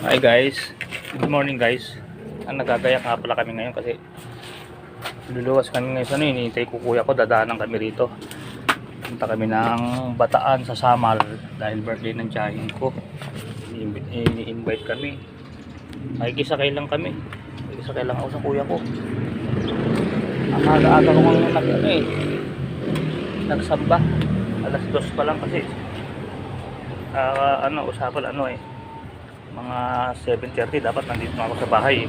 Hi guys, good morning guys. Nagagayak nga pala kami ngayon kasi luluwas kami ngayon sa ano, hinihintay ko kuya ko, dadaanan kami rito. Punta kami ng Bataan sa Samal dahil birthday ng tiyahin ko. Ini-invite kami. Makikisakay lang kami. Makikisakay lang ako sa kuya ko. Ang aga-aga ko ngayon nagsamba. Alas 2 pa lang kasi usapan mga 7:30 dapat nandito na ako sa bahay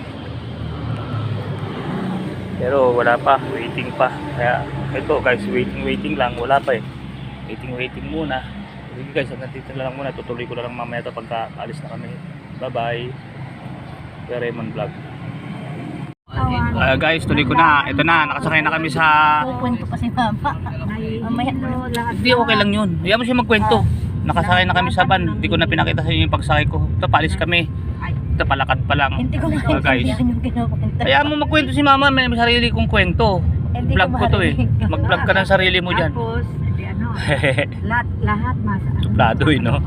pero wala pa, waiting pa, kaya ito guys, waiting lang, wala pa waiting muna. Sige guys, nandito na lang muna, tutuloy ko na lang mamaya ito pagka alis na kami. Bye bye, Kuya Raymond Vlog. Guys, tuloy ko na, ito na, nakasakay na kami sa Kwento pa si Mama. Mamaya hindi, okay lang yun, hindi mo siya magkwento. Nakasakay na kami sa van, hindi ko na pinakita sa inyo yung pagsakay ko. Ito, paalis kami. Ito, palakad pa lang. Hindi ko guys, yung kinukwento. kaya mo magkwento si Mama, may sarili kong kwento. Vlog ko to mag-vlog ka ng sarili mo dyan. Tapos, lahat masa. Suplado no?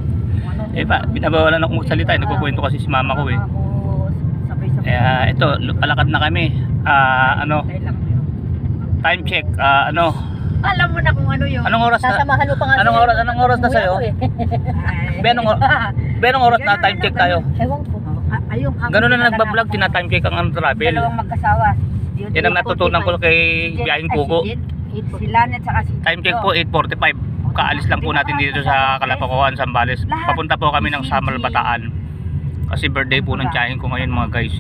Binabawalan ako magsalita, nagkukwento kasi si Mama ko Kaya ito, palakad na kami. Time check, Alam mo na kung ano yun. Anong oras na? Sasamahan mo pa nga. Anong oras na sa'yo? Anong oras na time check tayo? Ewan ko. Ganun na nagbablog, tina-time check ang travel. Dalawang magkasawa. Yan ang natutunan ko kay Biyahing Pugo. Sila at saka si Time check po 8:45. Kaalis lang po natin dito sa Calapacoan, Zambales. Papunta po kami ng Samal, Bataan. Kasi birthday po ng tiyahin ko ngayon mga guys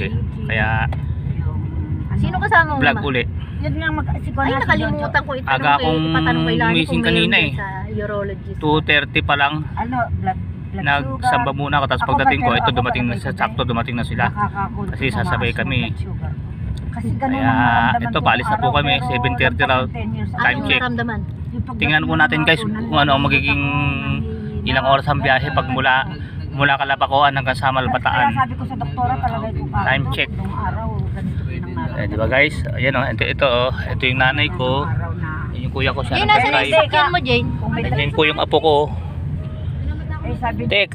Kaya sino kasama mo? vlog uli. Yun nga ay, nakalimutan ko itanong Aga akong missing kanina sa urologist. 2:30 pa lang. Nagsamba muna ako, tapos pagdating ko, ito dumating na sila. Kasi sasabay kami. Kaya ito, paalis na po kami, 7:30 raw. Time check. Tingnan po natin guys kung ano ang magiging ilang oras ang biyahe pag mula Calapacoan hanggang Samal, Bataan. Sabi ko sa doktora palagay ko Time check. Di ba guys? Ayan ito yung nanay ko. Yung kuya ko siya. Jane, nasa nasakyan mo, Jane? Ayan po yung apo ko. Sabi Tek,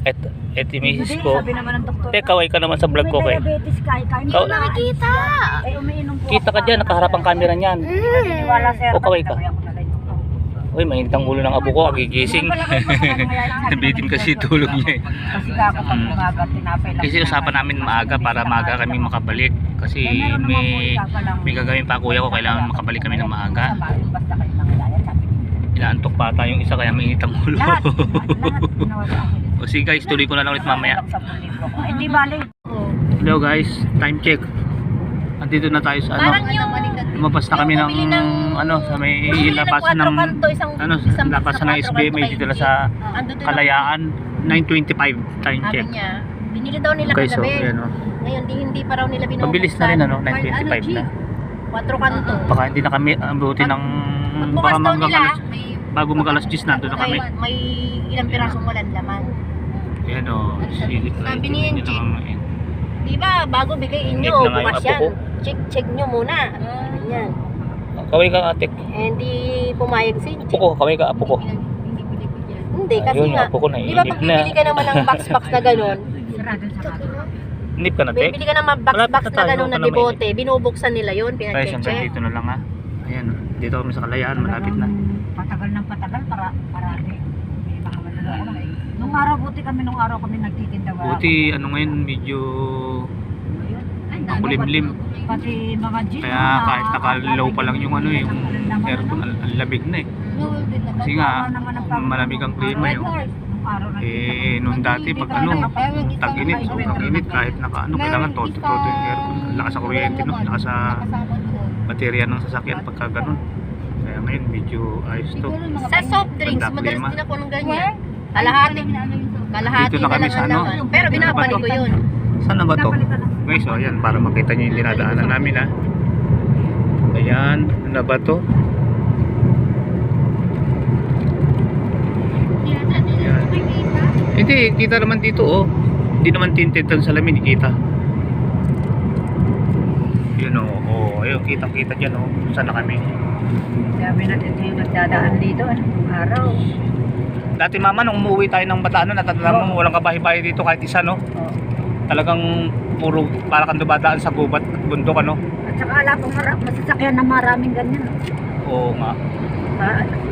ito yung misis ko. Sabi naman ng doktora. Tek, kaway ka naman sa vlog ko kay. Diabetes ka, hindi Ikaw- ko nakikita. Kita ka dyan, nakaharap ang camera niyan. O kaway ka. Uy, mainit ang ulo ng apo ko, agigising. Nabitin kasi tulog niya Kasi ako pag umaga, tinapay lang. Kasi usapan namin maaga para maaga kami makabalik. Kasi may gagawin pa kuya ko, kailangan makabalik kami ng maaga. Basta kayo nang layat, sabi niya. Inaantok pa tayong isa kaya mainit ang ulo. Lahat ginawa ko. O sige guys, tuloy ko na lang ulit mamaya. Hindi balik. Hello guys, time check. Andito na tayo sa lumabas na kami ng sa may lapasan ng lapasan ng SBMA dito sa Kalayaan. 9:25 time check. Binili daw nila Okay, so kagabi. ayan Ngayon hindi pa raw nila binubuksan. Pabilis na rin 9:25 na. 4 kanto. Baka hindi na kami abuti ng Pagbukas daw nila, bago mag-alas 10 nandun na kami. may ilang pirasong walang laman. Ayan Sabi ni Enchi, di ba bago bigay inyo, Inip na nga yung bukas apo yan. ko. Check nyo muna. Ganyan. Kaway ka ate. Hindi pumayag si Enchi. Apo ko, kaway ka apo ko. Hindi, kasi Ayun, nga, apo ko di ba naiinip pag na. bibili ka naman ng box na gano'n, Nip ka na tek. bibili ka ng box Malapit na na tayo, gano'n na huwag ka na debote, binubuksan nila yun, Guys, hanggang pinacheck. dito na lang ha. Ayan, dito kami sa Kalayaan, malapit na. Patagal ng patagal para nung araw kami nagtitinda. Buti ngayon medyo makulimlim. Pati mga jeep. Kaya kahit nakalow pa lang yung yung aircon, ang labig na Kasi nga, malamig ang klima nung dati pag tag-init, sobrang init, kahit kailangan todo yung aircon. Lakas sa kuryente, lakas sa baterya ng sasakyan pagka ganun. Kaya ngayon medyo ayos to. Sa soft drinks, Ganda madalas klima. din ako ng ganyan. Kalahati Dito na kami lang sa ang laman. Pero binabalik ko yun. Saan na ba to? Guys, ayan, para makita nyo yung dinadaanan namin ha. Ayan, ano na ba to? Ayan. Hindi, kita naman dito Hindi naman tinted ang salamin, kita. Yun ayun, kita dyan Saan na kami? Sabi natin yung nagdadaan dito, araw. Dati mama, nung umuwi tayo ng Bataan, natatandaan mo walang kabahay-bahay dito kahit isa Talagang puro para kang dumadaan sa gubat at bundok ano. At saka wala pang masasakyan na maraming ganyan. Oo nga.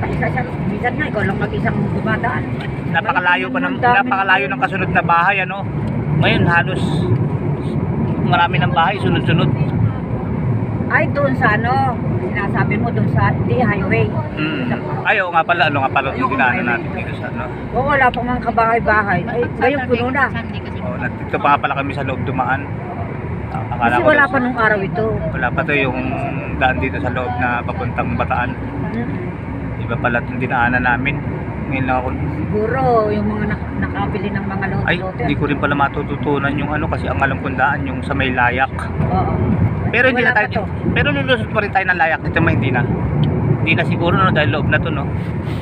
Isa siya, minsan nga ikaw lang mag-isang dumadaan. Napakalayo ng kasunod na bahay ano. Ngayon halos marami ng bahay sunod-sunod. Ay, doon sa ano, sinasabi mo doon sa highway. Ay, oo nga pala, ano nga pala yung dinaanan natin dito sa ano. Oo, wala pang mga kabahay-bahay. Ay, ngayon puno na. Oh, nandito pa nga pala kami sa loob dumaan. Akala Kasi ko wala daw- pa nung araw ito. Wala pa to yung daan dito sa loob na papuntang Bataan. Iba pala itong dinaanan namin. Ngayon lang ako, Siguro, yung mga nakabili ng mga ay, lote. hindi ko rin pala matututunan yung ano kasi ang alam kong daan yung sa may layak. Oo. Pero hindi Wala na pa tayo, to. pero lulusot pa rin tayo ng layak dito, hindi na. Hindi na siguro no dahil loob na to no.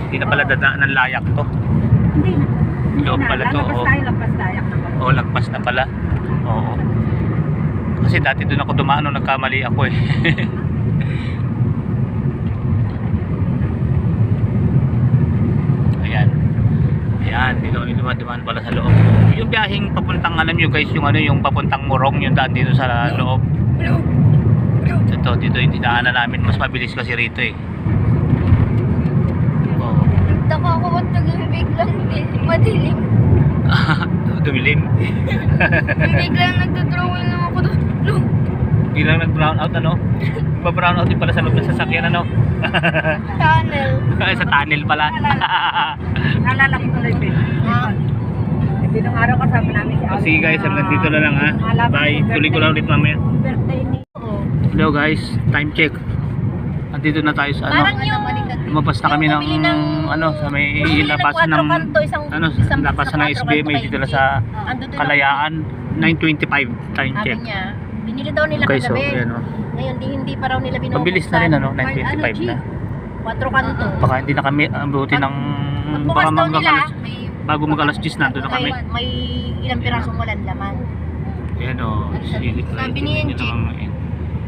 Hindi na pala dadaan ng layak to. Hindi na. Loob pala to. Lampas tayo naman. Oo, lagpas na pala. Oo. Kasi dati doon ako dumaan nung nagkamali ako eh. Ayan. Ayan, dito kami dumaan pala sa loob. Yung biyaheng papuntang, alam nyo guys, yung ano, yung papuntang Morong, yung daan dito sa loob. Ito, dito yung dinaanan namin. Mas mabilis kasi rito eh. Oo. Nagtaka ako at biglang madilim. Dumilim. Biglang nagdodrawing lang ako doon. No. Hindi lang nag-brown out ano. Pa-brown out din pala sa loob ng sasakyan ano. Tunnel. Ay, sa tunnel pala. Naalala ko tuloy, Ben. Hindi nung araw kasama namin si Sige guys, hanggang dito na lang ha. Bye. Tuloy ko lang ulit mamaya. Birthday ni... Hello guys, time check. Andito na tayo sa ano. Parang yung... Lumabas na kami ng ano sa may labasan ng ano, labasan ng SBMA dito na sa Kalayaan. 9:25 time check. Sabi niya, binili daw nila Okay, so kagabi. ayan o. Ngayon, hindi pa raw nila binubuksan. Mabilis na rin ano, 9:25 na. 4 kanto. Baka hindi na kami abuti ng Pagbukas daw nila, bago mag alas 10 nandun na kami. may ilang pirasong walang laman. Ayan o, Sabi ni Enji,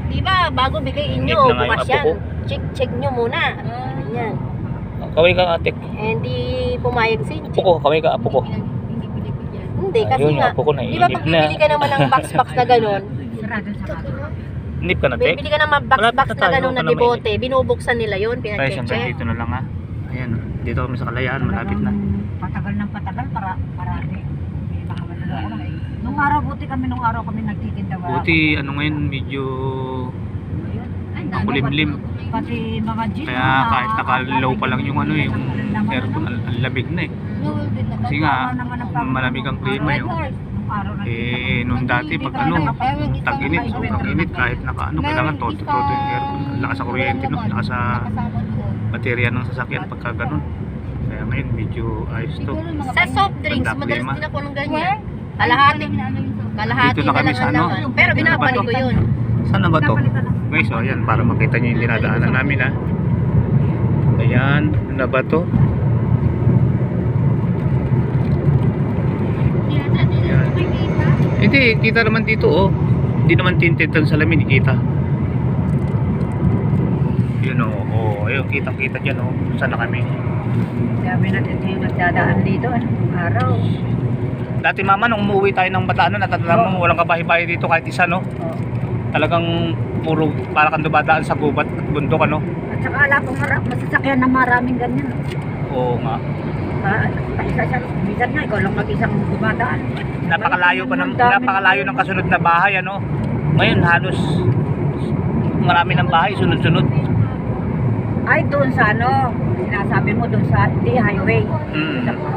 di ba, bago bigay inyo, Check na nga yung bukas apo yan. ko. Check nyo muna. Yan. Kaway ka ate. Eh, hindi pumayag si Enji. Apo ko, kaway ka apo ko. Hindi, kasi Ayun, nga, apo ko di ba naiinip pag na. bibili ka naman ng box na gano'n, Inip ka na te. bibili ka naman Malapit box na na tayo, gano'n na wala debote, binubuksan nila yun, Guys, hanggang pinacheck. dito na lang ha. Ayan, dito kami sa Kalayaan, malapit na. Patagal ng patagal para di. Nung araw, buti kami nagtitinda. Buti ano ngayon medyo makulimlim. Pati mga jeep. Kaya kahit naka-low pa lang yung ano yung aircon, ang labig na eh. Kasi nga, malamig ang klima yun. Eh, nung dati pag ano, tag-init, sobrang init kahit naka ano, kailangan todo yung aircon. Lakas sa kuryente no, lakas sa baterya ng sasakyan pagka ganun. Kaya ngayon medyo ayos to. Sa soft drinks, Banda madalas klima. din ako ng ganyan. Kalahati Dito na kami lang sa ang ano. laman. Pero binabalik ko yun. Saan na ba to? Guys, so ayan, para makita nyo yung dinadaanan namin ha. Ayan, ano na ba to? Ayan. Hindi, kita naman dito oh. Hindi naman tinted ang salamin, kita. Yun oh, oh, ayun, kita dyan oh. Saan na kami? Sabi natin yung nagdadaan dito, araw. Dati mama, nung umuwi tayo ng Bataan, natatanda mo, walang kabahay-bahay dito kahit isa no. Talagang puro para kang dumadaan sa gubat at bundok ano. At saka wala pang masasakyan na maraming ganyan. Oo nga. Isa siya, minsan nga ikaw lang mag-isang dumadaan. Napakalayo ng kasunod na bahay ano. Ngayon halos marami ng bahay sunod-sunod. Ay, doon sa ano, sinasabi mo doon sa highway.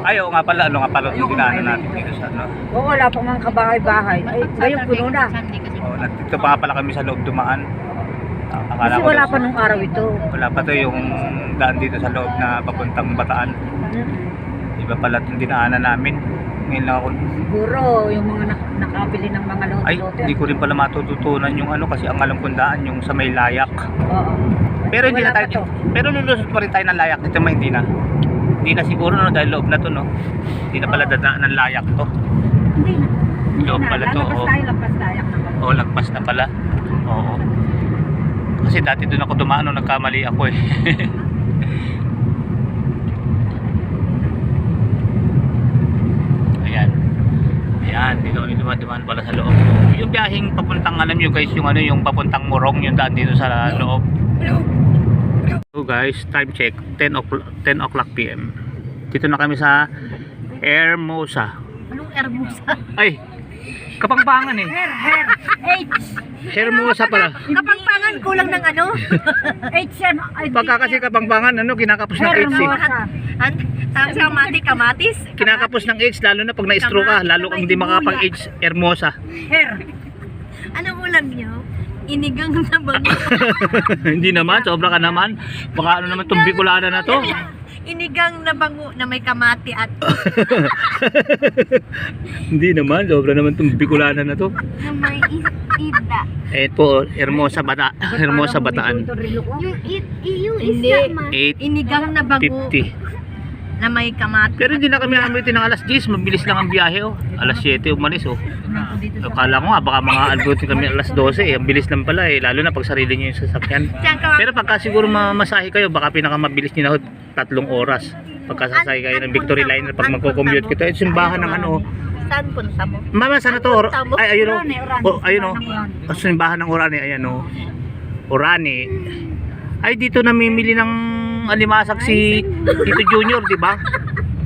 Ay, oo nga pala, ano nga pala yung dinaanan natin dito sa ano. Oo, wala pang mga kabahay-bahay. Ay, ngayon puno na. Oo, nandito pa nga pala kami sa loob dumaan. Akala Kasi ko wala daw- pa nung araw ito. wala pa to yung daan dito sa loob na papuntang Bataan. Iba pala itong dinaanan namin. Ngayon lang ako, Siguro, yung mga nakabili ng mga ay, lote. hindi ko rin pala matututunan yung ano kasi ang alam kong daan yung sa may layak. Oo. Pero hindi na Wala tayo, pa to. pero lulusot pa rin tayo ng layak dito, hindi na. Hindi na siguro no dahil loob na to no. Hindi na pala dadaan ng layak to. Hindi na. Loob pala to. Lalabas Oo. tayo, labas tayo naman. Oo, lagpas na pala. Oo. Kasi dati doon ako dumaan nung nagkamali ako eh. Ayan. Ayan. Ayan, dito kami dumaan pala sa loob. Yung biyaheng papuntang, alam nyo guys, yung ano, yung papuntang Morong, yung daan dito sa loob. So guys, time check, 10 o'clock PM. Dito na kami sa Hermosa. Anong Hermosa? Ay, Kapampangan eh. Hermosa pala. Kapampangan kulang ng ano? Pagka kasi Kapampangan, ano, kinakapos ng H eh. Tapos kamatis. Kinakapos ng H, lalo na pag na-stroke ka, lalo kang hindi makapag-H, Hermosa. Anong ulam niyo? Inigang na bango. Hindi naman, sobra ka naman. Baka ano naman itong Bicolana na to. Inigang na bango na may kamati at Hindi naman, sobra naman itong Bicolana na to. na may isda. Eto, Hermosa Bataan. Yung isda ma. 8:50. Inigang na bango na may kamati. Pero hindi na kami amitin ng alas 10, mabilis lang ang biyahe oh. Alas 7 umalis oh. Akala ko nga baka mga albuti kami alas 12 eh. Ang bilis lang pala eh, lalo na pag sarili niyo yung sasakyan. Pero pagka siguro mamasahe kayo, baka pinakamabilis niyo na 3 oras. Pagka sasakay kayo ng Victory Liner pag magko-commute kita. Ito simbahan ng ano. Saan punta mo? Mama, sana to? Ay, ayun oh. Oh, ayun oh. Simbahan ng Orani, ayan oh. Orani. Ay, dito namimili ng alimasak si Tito Junior, di ba?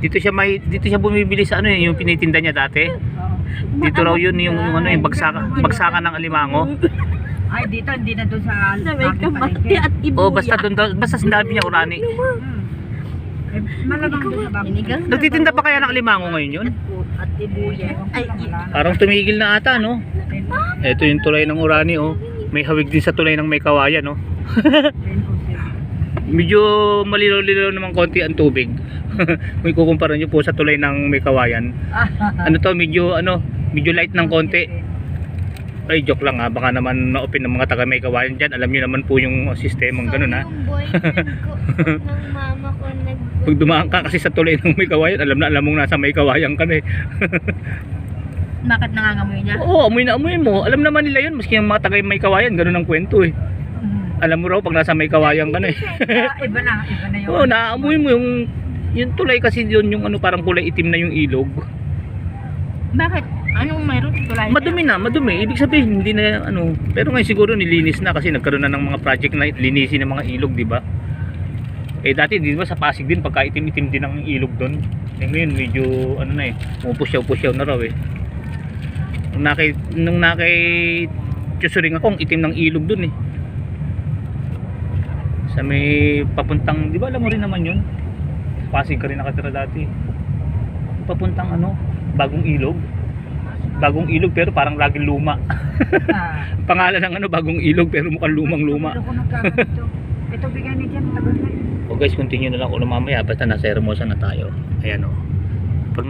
Dito siya bumibili sa ano yung pinitinda niya dati. Dito raw yun yung ano yung bagsakan ng alimango. Ay, dito, hindi na doon sa Na may kamati at ibuya. Oh, basta doon basta sinabi niya Orani. Malamang doon sa bago. Inigang na Nagtitinda pa kaya ng alimango ngayon yun? at ibuya. Ay, Parang tumigil na ata, no? Ito yung tulay ng Orani, oh. May hawig din sa tulay ng May Kawayan, no? Medyo malinaw-linaw naman konti ang tubig. Kung ikukumpara nyo po sa tulay ng May Kawayan. Ano to, medyo light ng konti. Ay, joke lang ha. Baka naman ma-open ng mga taga May Kawayan dyan. Alam nyo naman po yung sistemang ganun ha. yung boyfriend ko ng mama ko Pag dumaan ka kasi sa tulay ng May Kawayan, alam mong nasa May Kawayan ka na eh. Bakit nangangamoy niya? Oo, amoy na amoy mo. Alam naman nila yun, maski yung mga taga May Kawayan, ganun ang kwento eh. Alam mo raw pag nasa May Kawayan ka na eh. Iba na yun. Oo, naamoy mo yung tulay kasi yun yung ano parang kulay itim na yung ilog. Bakit? Anong mayroon tulay? Madumi. Ibig sabihin hindi na ano, pero ngayon siguro nilinis na kasi nagkaroon na ng mga project na linisin ng mga ilog, di ba? Eh dati di ba sa Pasig din pagka itim-itim din ang ilog doon. Eh ngayon medyo ano na eh, pupusyaw-pusyaw na raw eh. Nung nakay tsusuring ako, ang itim ng ilog doon eh. Sa may papuntang, di ba alam mo rin naman yun? Pasig ka rin nakatira dati. Papuntang ano, Bagong Ilog pero parang laging luma. Pangalan ng ano, Bagong Ilog pero mukhang lumang-luma. Ito bigyan ni Jan, tagal na. O guys, continue na lang ulo mamaya basta nasa Hermosa na tayo. Ayan o.